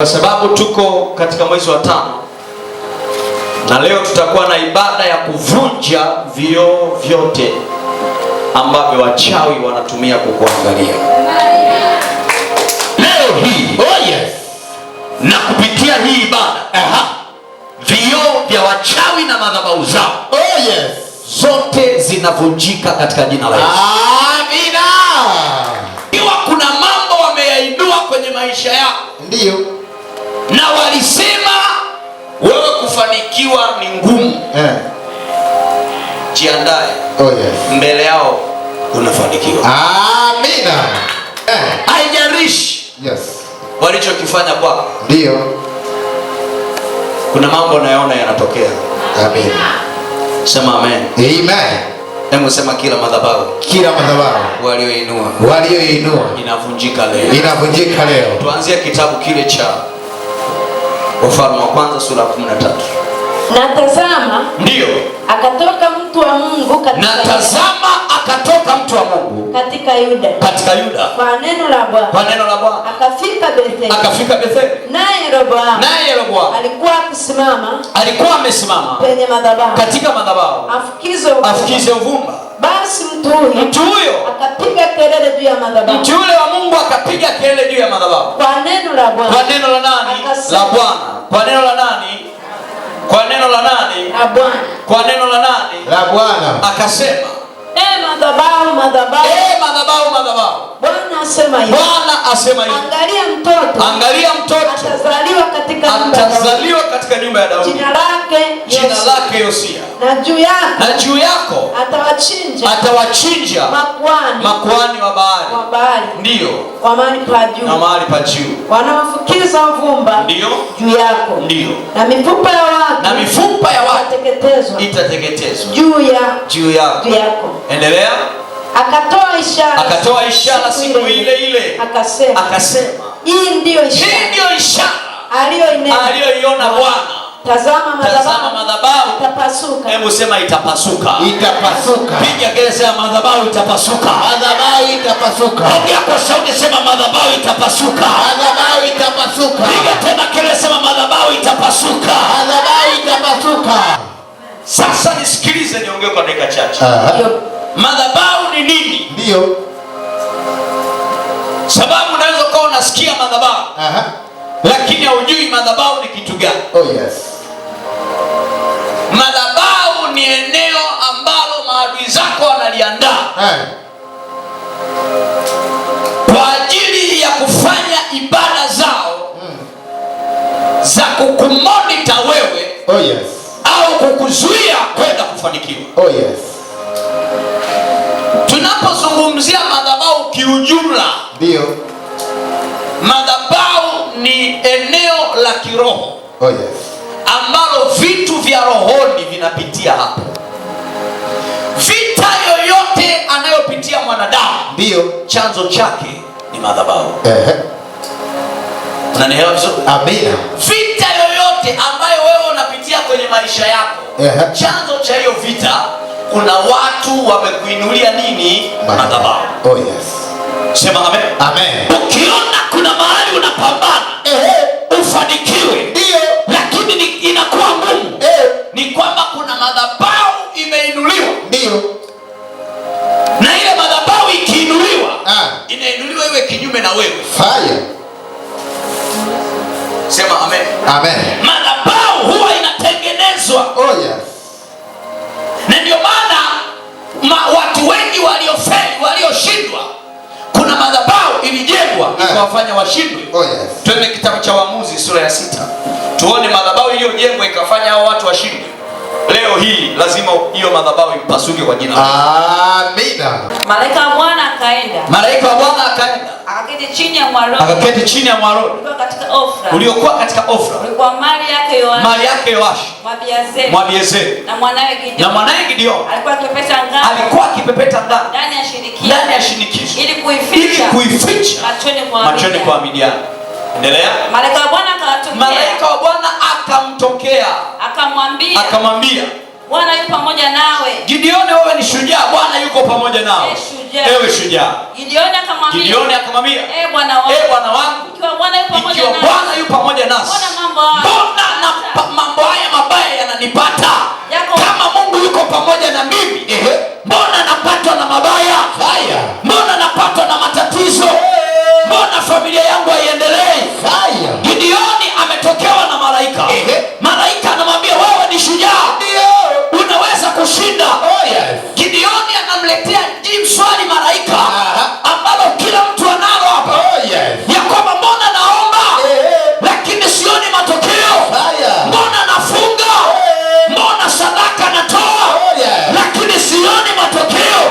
Kwa sababu tuko katika mwezi wa 5 na leo tutakuwa na ibada ya kuvunja vioo vyote ambavyo wachawi wanatumia kukuangalia. Leo hii, na kupitia hii ibada, vioo vya wachawi na madhabahu zao, zote zinavunjika katika jina la Yesu. Amina. Ikiwa kuna mambo wameyainua kwenye maisha yako, ndio, na walisema wewe kufanikiwa ni ngumu, jiandae, mbele yao unafanikiwa. Amina. Haijalishi walichokifanya kwako. Ndio, kuna mambo nayaona yanatokea. Amina. Sema amen. Amen. Hebu sema kila madhabahu walioinua inavunjika leo. Tuanzie kitabu kile cha Wafalme wa kwanza sura 13. Na tazama, ndio, akatoka mtu wa Mungu katika Yuda. Kwa neno la Bwana. Akafika Betheli. Naye Yeroboamu alikuwa amesimama penye madhabahu, katika madhabahu afukize uvumba. Basi mtu huyo akapiga kelele juu ya madhabahu. Mtu yule wa Mungu akapiga kelele juu ya madhabahu. Kwa neno la Bwana. Kwa neno la nani? La Bwana. Kwa neno la nani? Kwa neno la nani? La Bwana. Kwa neno la nani? La Bwana. Akasema, madhabahu. Bwana asema hivi. Angalia mtoto. Atazaliwa katika nyumba ya Daudi. Jina lake Yosia. Na juu yako atawachinja makuhani wa Baali. Ndio. Wa mahali pa juu. Wanaofukiza uvumba. Ndio. Juu yako. Ndio. Na mifupa ya watu itateketezwa juu yako. Endelea. Akatoa ishara siku ile. Akasema, hii ndio ishara aliyoiona Bwana. Tazama madhabahu itapasuka. Hebu sema itapasuka. Piga kelele, sema madhabahu itapasuka. Ongea kwa sauti, sema madhabahu itapasuka. Piga tena kelele, sema madhabahu itapasuka. Sasa nisikilize, niongee kwa dakika chache. Madhabahu ni nini? Ndio. Sababu unaweza kuwa unasikia madhabahu, lakini haujui madhabahu ni kitu gani. Madhabahu ni eneo ambalo maadui zako wanaliandaa kwa ajili ya kufanya ibada zao za kukumonita wewe au kukuzuia kwenda kufanikiwa. Tunapozungumzia madhabahu kiujumla, ndio, madhabahu ni eneo la kiroho ambalo vitu vya rohoni vinapitia hapo. Vita yoyote anayopitia mwanadamu, ndio, chanzo chake ni madhabahu. Unanielewa vizuri? Amina. Vita yoyote ambayo wewe unapitia kwenye maisha yako, chanzo cha hiyo vita, kuna watu wamekuinulia nini? Madhabahu. Sema amen. Amen. Ukiona kuna mahali unapambana ufanikiwe, ndio, lakini inakuwa ngumu, ni kwamba kuna madhabahu imeinuliwa. Ndio. Na ile madhabahu ikiinuliwa, inainuliwa iwe kinyume na wewe. Fire. Sema amen. Amen. Madhabahu huwa inatengenezwa. Na ndio maana watu wengi waliofeli, walioshindwa, kuna madhabahu ilijengwa ikawafanya washindwe. Twende kitabu cha Waamuzi sura ya 6. Tuone madhabahu iliyojengwa ikafanya hao watu washindwe. Leo hii lazima hiyo madhabahu ipasuke kwa jina la Yesu. Amina. Malaika wa Bwana akaenda. Akaketi chini ya mwaroni uliokuwa katika Ofra. Ulikuwa mali yake Yoashi Mwabiezeri. Na mwanae Gideoni alikuwa akipepeta ngano ndani ya shinikizo ili kuificha machoni kwa Midiani. Endelea. Malaika wa Bwana akamtokea akamwambia, Bwana yuko pamoja nawe. Gideoni, wewe ni shujaa, Bwana yuko pamoja nawe. Ewe shujaa. Gideoni akamwambia, Bwana wangu, ikiwa Bwana yu pamoja nasi, mbona mambo haya mabaya yananipata? Kama Mungu yuko pamoja na mimi, mbona napatwa na mabaya haya? Mbona napatwa na matatizo? Mbona familia yangu haiendelei? Gideoni ametokewa na malaika. Malaika anamwambia wewe ni shujaa, unaweza kushinda. Gideoni anamletea swali malaika ambalo kila mtu analo hapa, ya kwamba mbona naomba lakini sioni matokeo? Mbona nafunga, mbona sadaka natoa lakini sioni matokeo?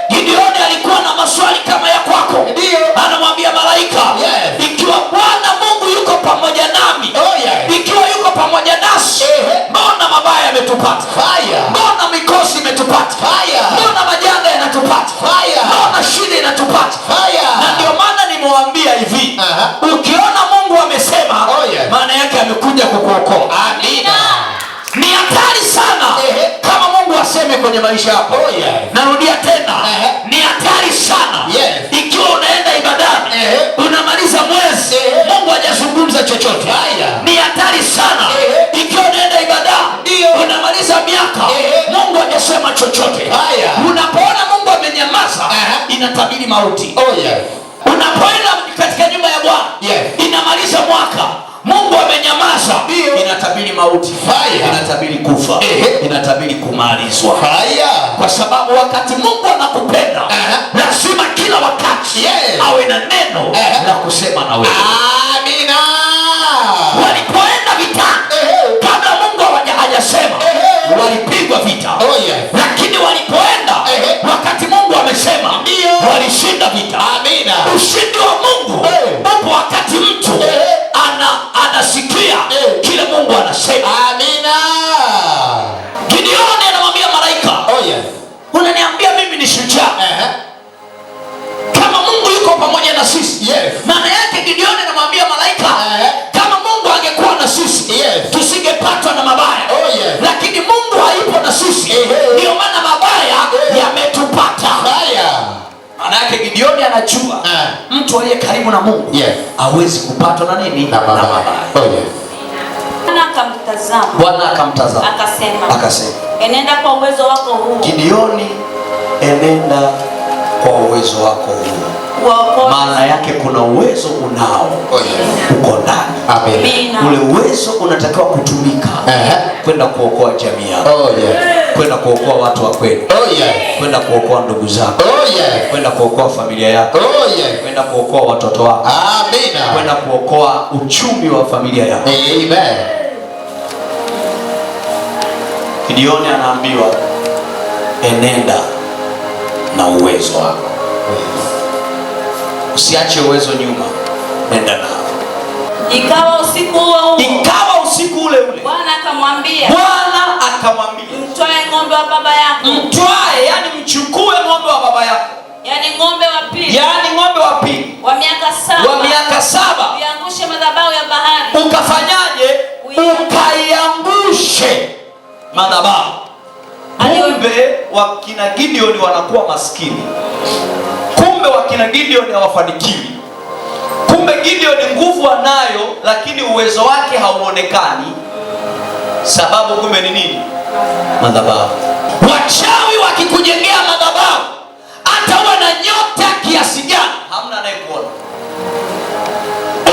Gideoni alikuwa na maswali kama ya kwako. Anamwambia malaika, ikiwa Bwana Mungu yuko pamoja nami, ikiwa yuko pamoja nasi, mbona mabaya yametupata? Mbona mikosi imetupata? Mbona majanga yanatupata? Mbona shida inatupata? Na ndio maana nimewambia hivi, ukiona Mungu amesema, maana yake amekuja kukuokoa. Ni hatari sana kama Mungu aseme kwenye maisha yako. Narudia tena, ni hatari sana ikiwa unaenda ibadani, unamaliza mwezi, Mungu hajazungumza chochote. Ni hatari sana ikiwa unaenda ibadani, unamaliza miaka, Mungu hajasema chochote. Unapoona Mungu amenyamaza, inatabiri mauti. Unapoenda katika nyumba ya Bwana, inamaliza mwaka, Mungu amenyamaza, inatabiri mauti, inatabiri kufa, inatabiri kumalizwa. Kwa sababu wakati Mungu anakupenda, lazima kila wakati awe na neno la kusema na wewe. Amina. Walipoenda vitani, kabla Mungu hajasema, walipigwa vita. Lakini walipoenda, wakati Mungu amesema, walishinda vita. Amina. Ushindi wa Mungu upo wakati mtu anasikia kile Mungu anasema. Amina. Gideoni anamwambia malaika, unaniambia mimi ni shujaa, kama Mungu yuko pamoja na sisi? Maana yake Gideoni anamwambia malaika, kama Mungu angekuwa na sisi, tusingepatwa na mabaya. Lakini Mungu hayupo na sisi, ndio maana mabaya yametupata. Maana yake Gideoni anajua mtu aliye karibu na Mungu hawezi kupatwa na nini? Na mabaya. Bwana akamtazama akasema, enenda kwa uwezo wako huu. Gideoni, enenda kwa uwezo wako huu. Maana yake kuna uwezo unao, uko ndani. Ule uwezo unatakiwa kutumika kwenda kuokoa jamii yako, kwenda kuokoa watu wa kweli, kwenda kuokoa ndugu zako, kwenda kuokoa familia yako, kwenda kuokoa watoto wako, kwenda kuokoa uchumi wa familia yako. Gideoni anaambiwa, enenda na uwezo wako. Usiache uwezo nyuma, nenda nao. Ikawa usiku ule ule, Bwana akamwambia, mtwae ng'ombe wa baba yako. Mtwae, yani mchukue ng'ombe wa baba yako, yani ng'ombe wa pili wa miaka 7, uiangushe madhabahu ya bahari. Ukafanyaje? Ukaiangushe madhabahu. Kumbe wakina Gideoni wanakuwa maskini. Kumbe wakina Gideoni hawafanikiwi. Kumbe Gideoni nguvu anayo, lakini uwezo wake hauonekani. Sababu kumbe ni nini? Madhabahu. Wachawi wakikujengea madhabahu, hata uwe na nyota kiasi gani, hamna anayekuona.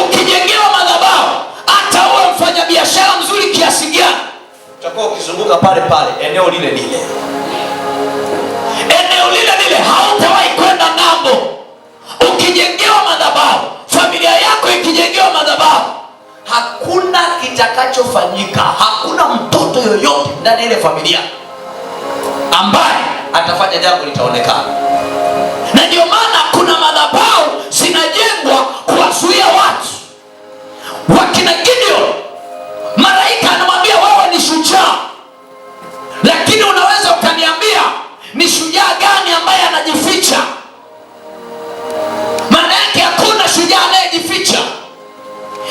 Ukijengewa madhabahu, hata uwe mfanyabiashara mzuri kiasi gani, utakuwa ukizunguka pale pale eneo lile lile, hautawahi kwenda ng'ambo. Ukijengewa madhabahu, familia yako ikijengewa madhabahu, hakuna kitakachofanyika. Hakuna mtoto yoyote ndani ya ile familia ambaye atafanya jambo litaonekana. Na ndio maana kuna madhabahu zinajengwa kuwazuia watu. Wakina Gideon, malaika anamwambia wewe ni shujaa, lakini unaweza ukaniambia ni shujaa gani ambaye anajificha? Maana yake hakuna shujaa anayejificha.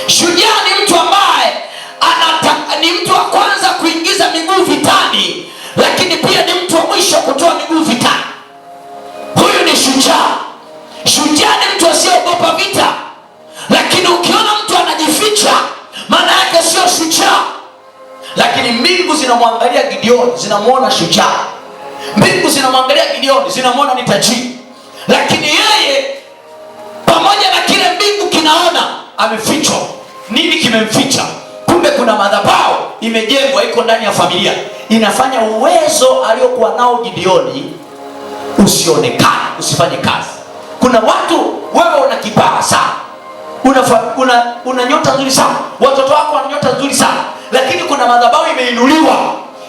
Shujaa ni mtu ambaye ni mtu wa kwanza kuingiza miguu vitani, lakini pia ni mtu wa mwisho kutoa miguu vitani. Huyu ni shujaa. Shujaa ni mtu asiyeogopa vita, lakini sio shujaa, lakini mbingu zinamwangalia Gideoni, zinamuona shujaa. Mbingu zinamwangalia Gideoni, zinamuona ni tajiri, lakini yeye pamoja na kile mbingu kinaona amefichwa. Nini kimemficha? Kumbe kuna madhabahu imejengwa, iko ndani ya familia, inafanya uwezo aliokuwa nao Gideoni usionekane, usifanye kazi. Kuna watu, wewe una kipawa sana, una nyota nzuri sana, watoto wako wana nyota nzuri sana, lakini kuna madhabahu imeinuliwa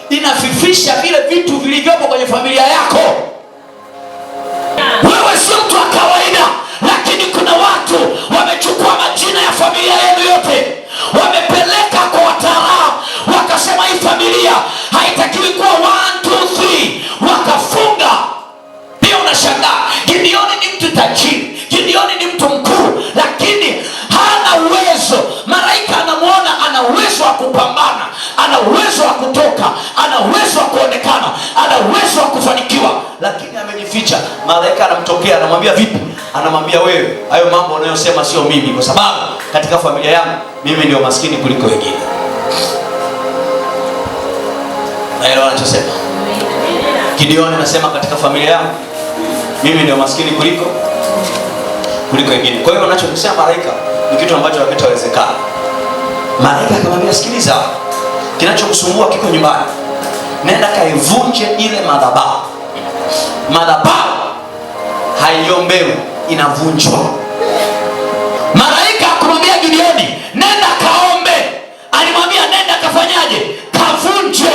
inafifisha vile vitu vilivyopo kwenye familia yako. Wewe sio mtu wa kawaida, lakini kuna watu wamechukua majina ya familia yenu yote, wamepeleka kwa wataalamu, wakasema hii familia haitakiwi kuwa 1, 2, 3, wakafunga. Pia unashangaa, Gideoni ni mtu tajiri, Gideoni ni mtu mkuu, lakini hana uwezo. Malaika anamuona ana uwezo wa kupambana, ana uwezo wa kutoka, ana uwezo wa kuonekana, ana uwezo wa kufanikiwa, lakini amejificha. Malaika anamtokea, anamwambia vipi? Anamwambia wewe, hayo mambo unayosema sio mimi, kwa sababu katika familia yangu mimi ndio maskini kuliko wengine. Naelewa anachosema Gideoni. Anasema katika familia yangu mimi ndio maskini kuliko wengine. Kwa hiyo anachosema malaika ni kitu ambacho hakitawezekana. Malaika akamwambia, sikiliza, kinachokusumbua kiko nyumbani, nenda kaivunje ile madhabahu. Madhabahu haiombewi, inavunjwa. Malaika akamwambia Gideoni, nenda kaombe. Alimwambia nenda kafanyaje? Kavunje.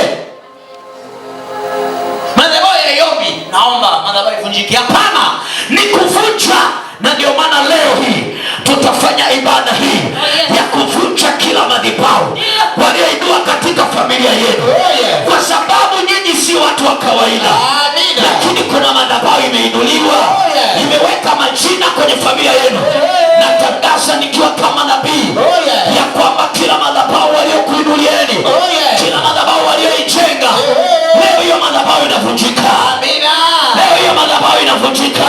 Madhabahu haiombi naomba madhabahu ivunjike. Hapana, ni kuvunja. Na ndio maana leo hii tutafanya ibada hii ya kuvunja kila madhabahu walioinua katika familia yenu, kwa sababu nyinyi si watu wa kawaida. Lakini kuna madhabahu imeinuliwa, imeweka majina kwenye familia yenu. Natangaza nikiwa kama nabii ya kwamba kila madhabahu waliokuinulieni, kila madhabahu walioijenga, leo hiyo madhabahu inavunjika. Leo hiyo madhabahu inavunjika.